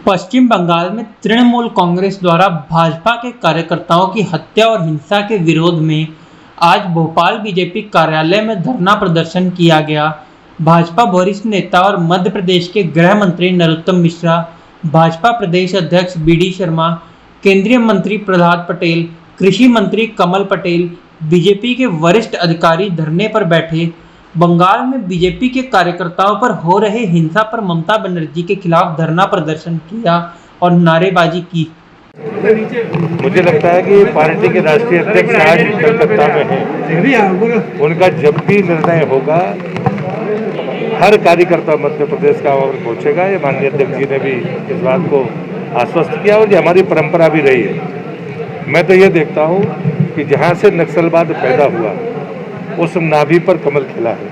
पश्चिम बंगाल में तृणमूल कांग्रेस द्वारा भाजपा के कार्यकर्ताओं की हत्या और हिंसा के विरोध में आज भोपाल बीजेपी कार्यालय में धरना प्रदर्शन किया गया। भाजपा वरिष्ठ नेता और मध्य प्रदेश के गृह मंत्री नरोत्तम मिश्रा, भाजपा प्रदेश अध्यक्ष बी.डी. शर्मा, केंद्रीय मंत्री प्रहलाद पटेल, कृषि मंत्री कमल पटेल, बीजेपी के वरिष्ठ अधिकारी धरने पर बैठे। बंगाल में बीजेपी के कार्यकर्ताओं पर हो रहे हिंसा पर ममता बनर्जी के खिलाफ धरना प्रदर्शन किया और नारेबाजी की। मुझे लगता है कि पार्टी के राष्ट्रीय अध्यक्ष आज कलकत्ता में हैं। उनका जब भी निर्णय होगा हर कार्यकर्ता मध्य प्रदेश का और पहुंचेगा। ये माननीय अध्यक्ष जी ने भी इस बात को आश्वस्त किया और ये हमारी परंपरा भी रही है। मैं तो ये देखता हूँ कि जहाँ से नक्सलवाद पैदा हुआ उस नाभि पर कमल खिला है,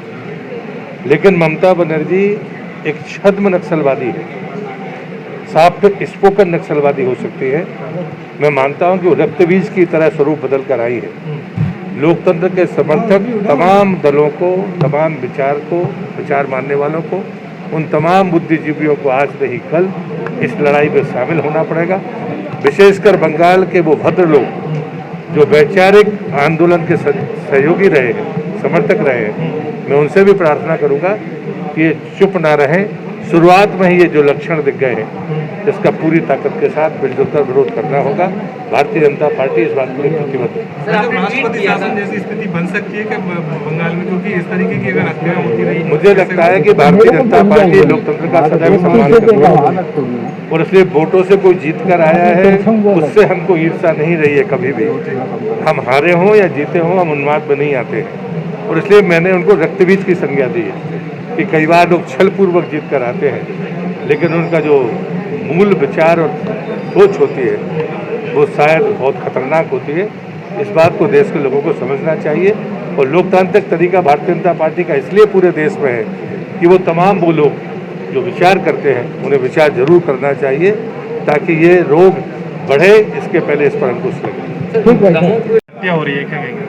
लेकिन ममता बनर्जी एक छद्म नक्सलवादी है, सॉफ्ट स्पोकन नक्सलवादी हो सकती है। मैं मानता हूं कि वो रक्तबीज की तरह स्वरूप बदल कर आई है। लोकतंत्र के समर्थक तमाम दलों को, तमाम विचार मानने वालों को, उन तमाम बुद्धिजीवियों को आज नहीं कल इस लड़ाई में शामिल होना पड़ेगा। विशेषकर बंगाल के वो भद्र लोग जो वैचारिक आंदोलन के सहयोगी रहे हैं, समर्थक रहे हैं, मैं उनसे भी प्रार्थना करूंगा कि ये चुप ना रहें। शुरुआत में ही ये जो लक्षण दिख गए हैं, इसका पूरी ताकत के साथ मिलजुल कर विरोध करना होगा। भारतीय जनता पार्टी इस बात के लिए प्रतिबद्ध है। राष्ट्रपति शासन जैसी स्थिति बन सकती है कि बंगाल में, क्योंकि इस तरीके की अगर हत्याएं होती रही, मुझे लगता है कि भारतीय जनता पार्टी लोकतंत्र का सदैव सम्मान करती है और इसलिए वोटों से कोई जीत कर आया है, उससे हमको ईर्ष्या नहीं रही है कभी भी। हम हारे हों या जीते हों, हम उन्माद में नहीं आते हैं और इसलिए मैंने उनको रक्तबीज की संज्ञा दी है कि कई बार लोग छलपूर्वक जीत कर आते हैं, लेकिन उनका जो मूल विचार और सोच होती है वो शायद बहुत खतरनाक होती है। इस बात को देश के लोगों को समझना चाहिए और लोकतांत्रिक तरीका भारतीय जनता पार्टी का इसलिए पूरे देश में है कि वो तमाम वो लोग जो विचार करते हैं उन्हें विचार जरूर करना चाहिए ताकि ये रोग बढ़े, इसके पहले इस पर अंकुश लगे। क्या हो रही है, क्या कहेंगे?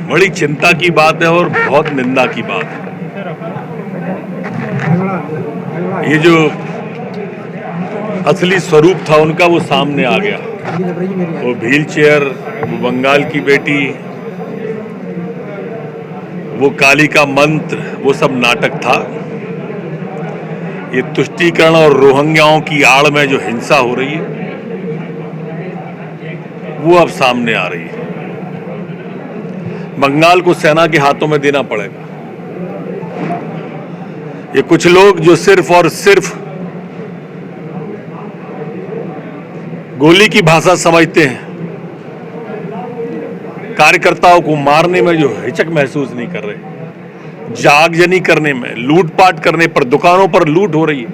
बड़ी चिंता की बात है और बहुत निंदा की बात है। ये जो असली स्वरूप था उनका वो सामने आ गया। वो व्हील चेयर, वो बंगाल की बेटी, वो काली का मंत्र, वो सब नाटक था। ये तुष्टीकरण और रोहिंग्याओं की आड़ में जो हिंसा हो रही है वो अब सामने आ रही है। बंगाल को सेना के हाथों में देना पड़ेगा। ये कुछ लोग जो सिर्फ और सिर्फ गोली की भाषा समझते हैं, कार्यकर्ताओं को मारने में जो हिचक महसूस नहीं कर रहे, जागजनी करने में, लूटपाट करने पर, दुकानों पर लूट हो रही है,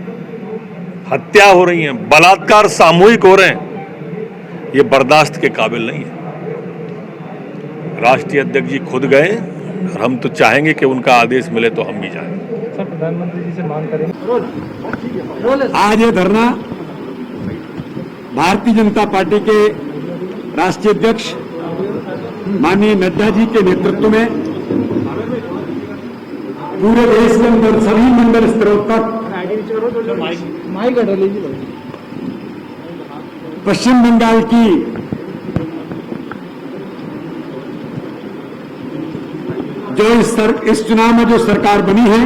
हत्या हो रही है, बलात्कार सामूहिक हो रहे हैं, ये बर्दाश्त के काबिल नहीं है। राष्ट्रीय अध्यक्ष जी खुद गए और हम तो चाहेंगे कि उनका आदेश मिले तो हम भी जाएं। प्रधानमंत्री जी से मांग करें। आज ये धरना भारतीय जनता पार्टी के राष्ट्रीय अध्यक्ष माननीय नड्डा जी के नेतृत्व में पूरे देश के अंदर सभी मंडल स्तरों तक पश्चिम बंगाल की जो इस चुनाव में जो सरकार बनी है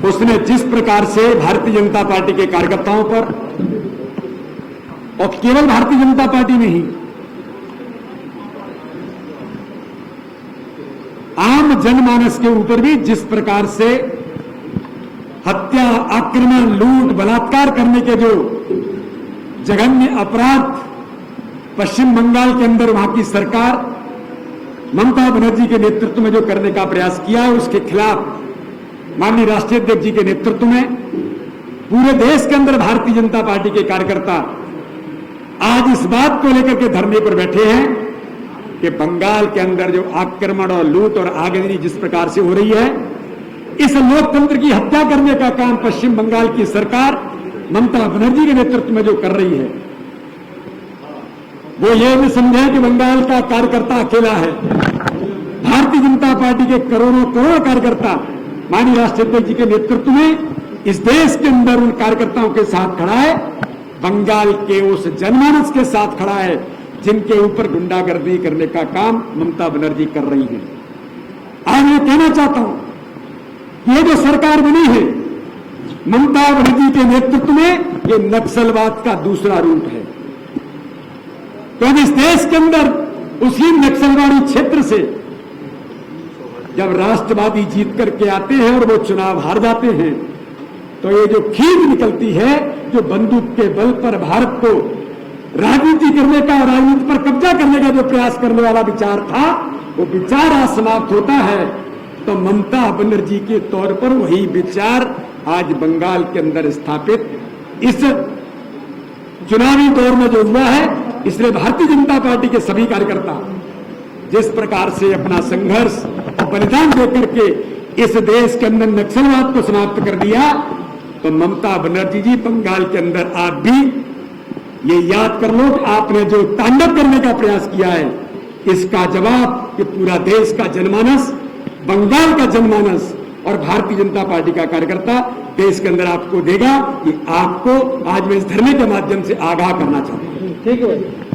उसने जिस प्रकार से भारतीय जनता पार्टी के कार्यकर्ताओं पर और केवल भारतीय जनता पार्टी नहीं, आम जनमानस के ऊपर भी जिस प्रकार से हत्या, आक्रमण, लूट, बलात्कार करने के जो जघन्य अपराध पश्चिम बंगाल के अंदर वहां की सरकार ममता बनर्जी के नेतृत्व में जो करने का प्रयास किया है, उसके खिलाफ माननीय राष्ट्रीय अध्यक्ष जी के नेतृत्व में पूरे देश के अंदर भारतीय जनता पार्टी के कार्यकर्ता आज इस बात को लेकर के धरने पर बैठे हैं कि बंगाल के अंदर जो आक्रमण और लूट और आगजनी जिस प्रकार से हो रही है, इस लोकतंत्र की हत्या करने का काम पश्चिम बंगाल की सरकार ममता बनर्जी के नेतृत्व में जो कर रही है, वो ये भी समझे कि बंगाल का कार्यकर्ता अकेला है। भारतीय जनता पार्टी के करोड़ों कार्यकर्ता माननीय राष्ट्रीय अध्यक्ष जी के नेतृत्व में इस देश के अंदर उन कार्यकर्ताओं के साथ खड़ा है बंगाल के उस जनमानस के साथ खड़ा है जिनके ऊपर गुंडागर्दी करने का काम ममता बनर्जी कर रही है। आज मैं कहना चाहता हूं कि ये जो सरकार बनी है ममता बनर्जी के नेतृत्व में, ये नक्सलवाद का दूसरा रूप है। तो इस देश के अंदर उसी नक्सलवादी क्षेत्र से जब राष्ट्रवादी जीत करके आते हैं और वो चुनाव हार जाते हैं, तो ये जो खींच निकलती है, जो बंदूक के बल पर भारत को राजनीति करने का, राजनीति पर कब्जा करने का जो प्रयास करने वाला विचार था, वो विचार आज समाप्त होता है। तो ममता बनर्जी के तौर पर वही विचार आज बंगाल के अंदर स्थापित इस चुनावी दौर में जो हुआ है, इसलिए भारतीय जनता पार्टी के सभी कार्यकर्ता जिस प्रकार से अपना संघर्ष बलिदान देकर के इस देश के अंदर नक्सलवाद को समाप्त कर दिया, तो ममता बनर्जी जी बंगाल के अंदर आप भी ये याद कर लो, आपने जो तांडव करने का प्रयास किया है, इसका जवाब ये पूरा देश का जनमानस, बंगाल का जनमानस और भारतीय जनता पार्टी का कार्यकर्ता देश के अंदर आपको देगा। कि आपको आज मैं इस धरने के माध्यम से आगाह करना चाहता हूं। ठीक है।